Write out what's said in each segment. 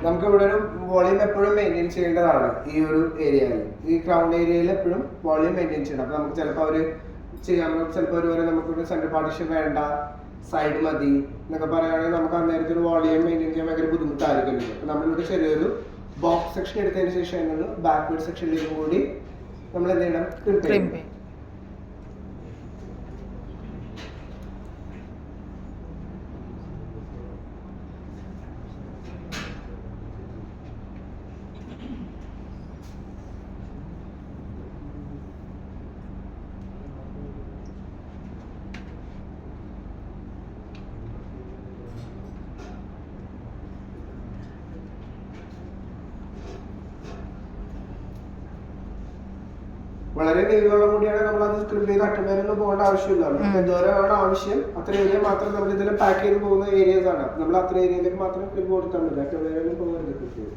നമുക്ക് ഇവിടെ ഒരു വോളിയം എപ്പോഴും മെയിൻറ്റെയിൻ ചെയ്യേണ്ടതാണ്. ഈ ഒരു ഏരിയയിൽ, ഈ ക്രൗൺ ഏരിയയിൽ എപ്പോഴും വോളിയം മെയിൻറ്റെയിൻ ചെയ്യണം. അപ്പൊ നമുക്ക് ചിലപ്പോൾ അവര് ചെയ്യാൻ, ചിലപ്പോൾ ഒരു നമുക്കൊരു സെന്റർ പാർട്ടീഷൻ വേണ്ട, സൈഡ് മതി എന്നൊക്കെ പറയുകയാണെങ്കിൽ നമുക്ക് അന്നേരത്തെ ഒരു വോളിയം മെയിൻറ്റെയിൻ ചെയ്യാൻ ഭയങ്കര ബുദ്ധിമുട്ടായിരിക്കും. അപ്പൊ നമ്മളിവിടെ ചെറിയൊരു ബോക്സ് സെക്ഷൻ എടുത്തതിന് ശേഷം ബാക്ക്വേർഡ് സെക്ഷനിലേക്ക് കൂടി നമ്മൾ എന്ത് ചെയ്യണം, ക്രിംപ് ചെയ്യണം. വളരെ നീളമുള്ള കൂടിയാണ് നമ്മൾ അത് സ്ക്രിപ്റ്റ് ചെയ്ത് അട്ടുമേലൊന്നും പോകേണ്ട ആവശ്യമില്ല. നമുക്ക് എന്തോരമാണ് ആവശ്യം അത്ര ഏരിയ മാത്രം നമ്മൾ ഇതിൽ പാക്ക് ചെയ്ത് പോകുന്ന ഏരിയസ് ആണ്. നമ്മൾ അത്ര ഏരിയയിലേക്ക് മാത്രം ക്ലിപ്പ് കൊടുത്താൽ മതി, അട്ടുമേലൊന്നും പോകരുത് ക്ലിപ്പ് ചെയ്ത്.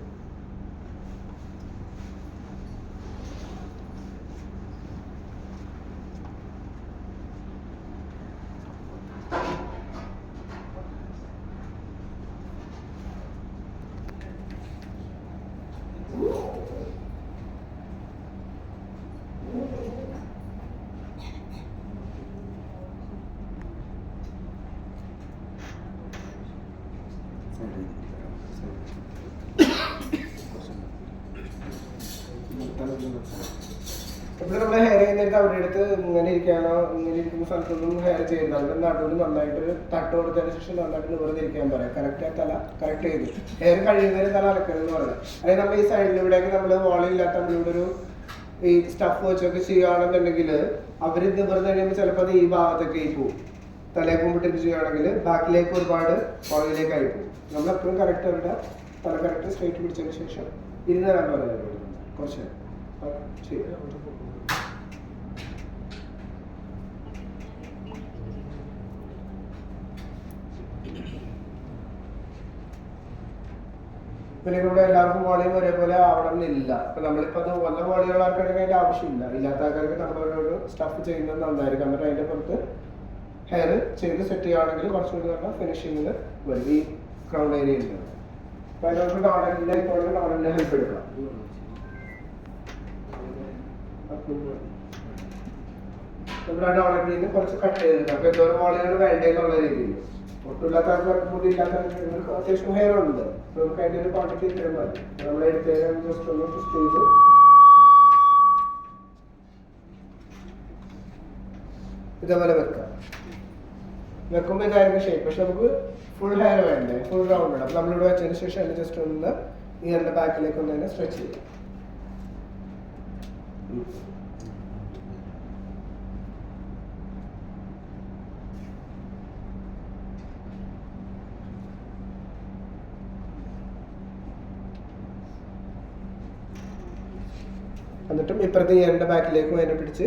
ഇവിടെ നമ്മുടെ ഹെയർ ചെയ്യുന്നിടത്ത് അവിടെ എടുത്ത് ഇങ്ങനെ ഇരിക്കാനോ, ഇങ്ങനെ ഇരിക്കുന്ന സ്ഥലത്തൊന്നും ഹെയർ ചെയ്താൽ നടുവിൽ നന്നായിട്ട് തട്ട് കൊടുത്തതിന് ശേഷം നന്നായിട്ട് നിവർന്നിരിക്കാൻ പറയാം. കറക്റ്റ് തല കറക്റ്റ് ചെയ്ത് ഹെയർ കഴിയുന്നതിന് തല അലക്കരുതെന്ന് പറയാം. അതായത് നമ്മൾ ഈ സൈഡിലൂടെയൊക്കെ നമ്മൾ വോളില്ലാത്ത നമ്മളിവിടെ ഒരു ഈ സ്റ്റഫ് വെച്ചൊക്കെ ചെയ്യുകയാണെന്നുണ്ടെങ്കിൽ അവർ നിവർന്ന് കഴിയുമ്പോൾ ചിലപ്പോൾ അത് ഈ ഭാഗത്തൊക്കെ ആയി പോകും. തലയെ കുമ്പിട്ടിട്ട് ചെയ്യുകയാണെങ്കിൽ ബാക്കിലേക്ക് ഒരുപാട് വോളിയിലേക്ക് ആയി പോകും. നമ്മളെപ്പോഴും കറക്റ്റ് അവരുടെ തല കറക്റ്റ് സ്ട്രൈറ്റ് പിടിച്ചതിന് ശേഷം ഇരുന്ന് തരാൻ പറയാം. കുറച്ച് പിന്നെ ഇവിടെ എല്ലാവർക്കും വോളിയം ഒരേപോലെ ആവണമെന്നില്ല. അപ്പൊ നമ്മളിപ്പോ അത് വല്ല വോളിയുള്ള ആൾക്കാർക്ക് അതിന്റെ ആവശ്യമില്ല. ഇല്ലാത്ത ആൾക്കാർക്ക് നമ്മളൊരു സ്റ്റഫ് ചെയ്യുന്നത് നന്നായിരിക്കും. എന്നിട്ട് അതിന്റെ പുറത്ത് ഹെയർ ചെയ്ത് സെറ്റ് ചെയ്യുകയാണെങ്കിൽ കുറച്ചുകൂടി നല്ല ഫിനിഷിങ്ങിൽ വരും ഈ ക്രൗൺ ഏരിയയിൽ. അപ്പൊ അതിനകത്ത് നോഡലിന്റെ ഹെൽപ്പ് എടുക്കാം. നമ്മുടെ നോഡലിൽ കുറച്ച് കട്ട് ചെയ്തിട്ടുണ്ട്. അപ്പൊ എന്തോരം വോളിയാണ് വേണ്ടതെന്നുള്ള രീതിയിൽ ഒട്ടുമില്ലാത്ത ആൾക്കാർക്ക് കൂടി ഇല്ലാത്ത അത്യാവശ്യം ഹെയർ ഉണ്ട്. നമുക്ക് അതിന്റെ ഒരു ക്വാണ്ടിറ്റി ഇത്രയും മതി. നമ്മൾ എടുത്ത് ജസ്റ്റ് ഒന്ന് ട്വിസ്റ്റ് ചെയ്ത് ഇതേപോലെ വെക്കാം. വെക്കുമ്പോൾ ഇതായിരിക്കും ഷേപ്പ്. പക്ഷെ നമുക്ക് ഫുൾ ഹെയർ വേണ്ടേ, ഫുൾ റൗണ്ട് ഉണ്ട്. അപ്പൊ നമ്മളിവിടെ വെച്ചതിന് ശേഷം അതിന് ജസ്റ്റ് ഒന്ന് ഇയറിന്റെ ബാക്കിലേക്ക് ഒന്ന് തന്നെ സ്ട്രെച്ച് ചെയ്യും. എന്നിട്ടും ഇപ്പുറത്തെ ഇയറിന്റെ ബാക്കിലേക്കും അതിനെ പിടിച്ച്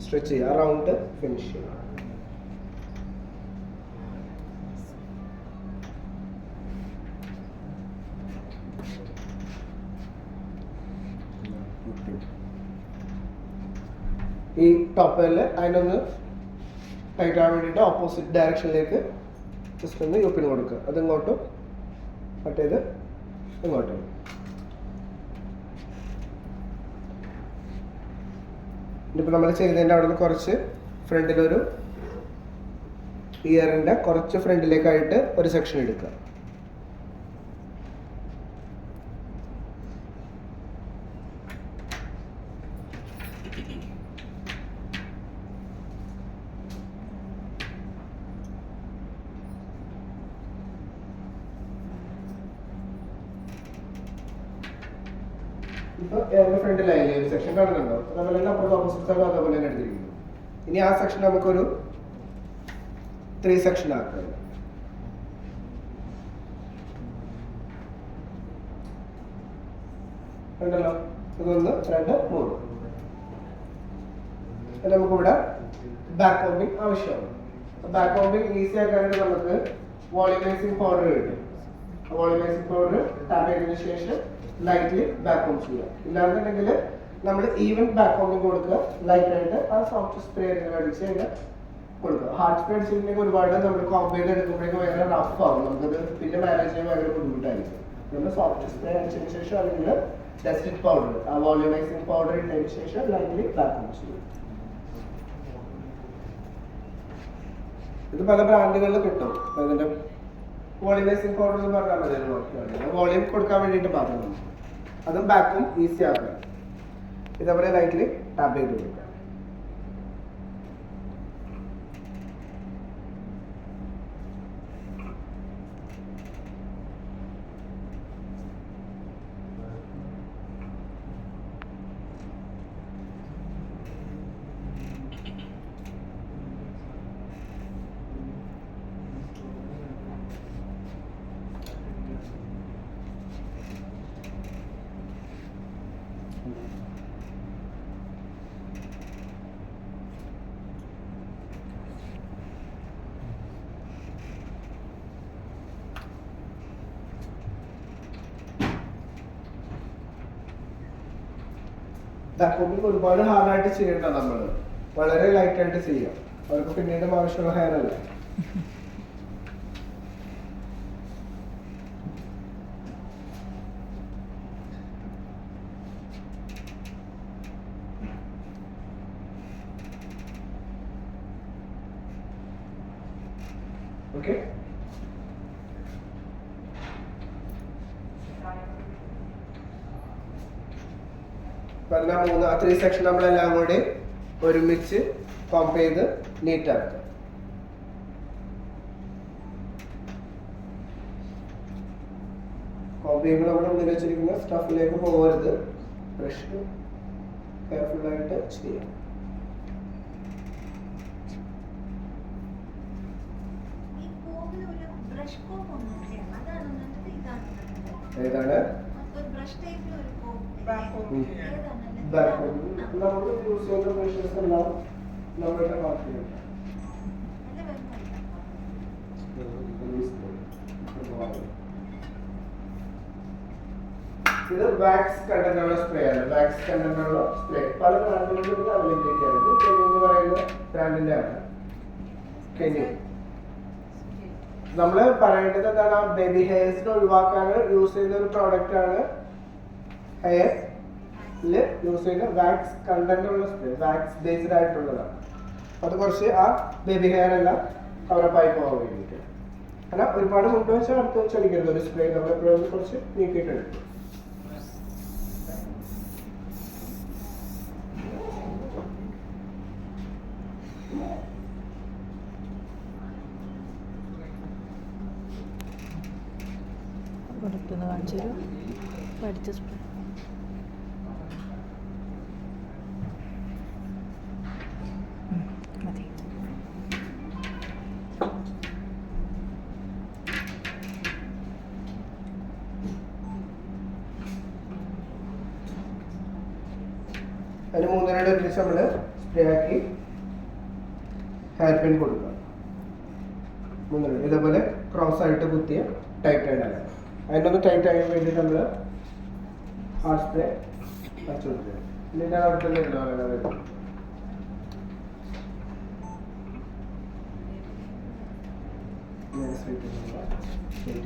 സ്ട്രെച്ച് ചെയ്യുക. റൗണ്ട് ഫിനിഷ് ചെയ്യുക. ഈ ടോപ്പില് അതിനൊന്ന് ടൈറ്റ് ആവാൻ വേണ്ടിയിട്ട് ഓപ്പോസിറ്റ് ഡയറക്ഷനിലേക്ക് ജസ്റ്റ് ഒന്ന് യൂപ്പിന് കൊടുക്കുക. അത് ഇങ്ങോട്ടും കട്ട് ചെയ്ത് ഇങ്ങോട്ടും. ഇനിയിപ്പോൾ നമ്മൾ ചെയ്തതിൻ്റെ അവിടെ നിന്ന് കുറച്ച് ഫ്രണ്ടിലൊരു ഇയറിൻ്റെ കുറച്ച് ഫ്രണ്ടിലേക്കായിട്ട് ഒരു സെക്ഷൻ എടുക്കുക. ഇപ്പോൾ ഫ്രണ്ടിലായില്ലേ ഒരു സെക്ഷൻ കാണുന്നുണ്ടോ? അതുപോലെ തന്നെ അപ്പുറത്ത് ഓപ്പോസിറ്റ് സൈഡ് അതേപോലെ തന്നെ എടുത്തിരിക്കുന്നു. ഇനി ആ സെക്ഷൻ നമുക്കൊരു 3 സെക്ഷൻ ആക്കുക. ഉണ്ടല്ലോ, ഇതൊന്ന് 2 3. നമുക്കിവിടെ ബാക്ക് കോമ്പിങ് ആവശ്യമാണ്. ബാക്ക് കോമ്പിങ് ഈസി ആക്കാനായിട്ട് നമുക്ക് വോളിമൈസിങ് പൗഡർ കിട്ടും. വോളിമൈസിങ് പൗഡർ ടാപ്പ് ചെയ്തതിനു ശേഷം ലൈറ്റ്ലി ബാക്ക് കോം ചെയ്യുക. ഇല്ലാന്നുണ്ടെങ്കിൽ നമ്മൾ ഈവൻ ബാക്ക് കോമ്പിങ് കൊടുക്കുക. ലൈറ്റ് ആയിട്ട് ആ സോഫ്റ്റ് സ്പ്രേ അടിച്ച് കഴിഞ്ഞാൽ കൊടുക്കുക. ഹാർഡ് സ്പ്രേ അടിച്ചിട്ടുണ്ടെങ്കിൽ ഒരുപാട് നമ്മൾ കോമ്പൈൻ എടുക്കുമ്പോഴേക്കും ഭയങ്കര റഫ് ആവും, നമുക്കത് പിന്നെ മാനേജ് ചെയ്യാൻ ഭയങ്കര ബുദ്ധിമുട്ടായിരിക്കും. നമ്മൾ സോഫ്റ്റ് സ്പ്രേ അടിച്ചതിന് ശേഷം അല്ലെങ്കിൽ ഡസ്റ്റിക് പൗഡർ, ആ വോളിയമൈസിംഗ് പൗഡർ ഇട്ടതിന് ശേഷം ലൈറ്റ്ലി വാക്യൂം ചെയ്യും. ഇത് പല ബ്രാൻഡുകളിൽ കിട്ടും. ഇതിന്റെ വോളിയമൈസിംഗ് പൗഡർ എന്ന് പറഞ്ഞാൽ മതി, വോളിയം കൊടുക്കാൻ വേണ്ടിയിട്ട് മാത്രം. അതും ബാക്കും ഈസി ആക്കുക. ഇതേപോലെ ലൈറ്റ്ലി ടാപ്പ് ചെയ്ത് കൊടുക്കുക. കോമ്പിംഗ് ഒരുപാട് ഹാർഡായിട്ട് ചെയ്യണ്ട, നമ്മൾ വളരെ ലൈറ്റ് ആയിട്ട് ചെയ്യാം. അവർക്ക് പിന്നീട് ആവശ്യമുള്ള ഹെയർ അല്ല. ഓക്കെ, പറഞ്ഞ 3 സെക്ഷൻ നമ്മളെല്ലാം കൂടി ഒരുമിച്ച് പമ്പ് ചെയ്ത് നീറ്റാക്കുക. പമ്പ് ചെയ്യുമ്പോൾ നമ്മുടെ മുന്നിൽ വെച്ചിരിക്കുന്ന സ്റ്റഫിലേക്ക് പോകരുത്. ബ്രഷ് കെയർഫുൾ ആയിട്ട് ചെയ്യാം. ഏതാണ് നമ്മൾ യൂസ് ചെയ്യുന്ന ബ്രഷസ് എല്ലാം നമ്മളുടെ മാർക്കറ്റിലുണ്ട്. ഇത് വാക്സ് കണ്ടന്റുള്ള സ്പ്രേ ആണ്. വാക്സ് കണ്ടന്റുള്ള സ്പ്രേ പല ബ്രാൻഡുകളിലും അവൈലബിലിറ്റി ആണ്. ഇത് കെന്നി എന്ന് പറയുന്ന ബ്രാൻഡിന്റെ ആണ്. കെന്നി നമ്മള് പറയേണ്ടത് എന്താണ്, ബേബി ഹെയർസിന് ഒഴിവാക്കാൻ യൂസ് ചെയ്യുന്ന ഒരു പ്രോഡക്റ്റ് ആണ്. ഹെയർ യൂസ് ചെയ്യുന്ന വാക്സ് കണ്ടന്റ് ഉള്ള സ്പ്രേ, വാക്സ് ബേസ്ഡ് ആയിട്ടുള്ളതാണ്. അത് കുറച്ച് ആ ബേബി ഹെയർ എല്ലാം കവറപ്പായി പോകാൻ വേണ്ടിയിട്ട്. അല്ല ഒരുപാട് കൊണ്ടുവച്ചാൽ അടുത്ത് വെച്ച് അടിക്കരുത്. ഒരു സ്പ്രേ നമ്മൾ എപ്പോഴും കുറച്ച് നീക്കിയിട്ട് എടുക്കും. കാണിച്ചു തരും പഠിച്ച സ്പ്രേ. മതി. അതിന് 3 ഒരുമിച്ച് നമ്മള് സ്പ്രേ ആക്കി ഹെയർ പിൻ കൊടുക്കുക. 3 ഇതേപോലെ ക്രോസ് ആയിട്ട് കുത്തിയ ടൈറ്റ് ആയിട്ടാണ്. അതിനൊന്ന് ടൈറ്റ് ആകാൻ വേണ്ടി നമ്മൾ ഹാർഡ് സ്പ്രേ വച്ചു കൊടുക്കുക. ഇതിൻ്റെ അവിടെ തന്നെ ഉണ്ടാവുക. Yes, we can.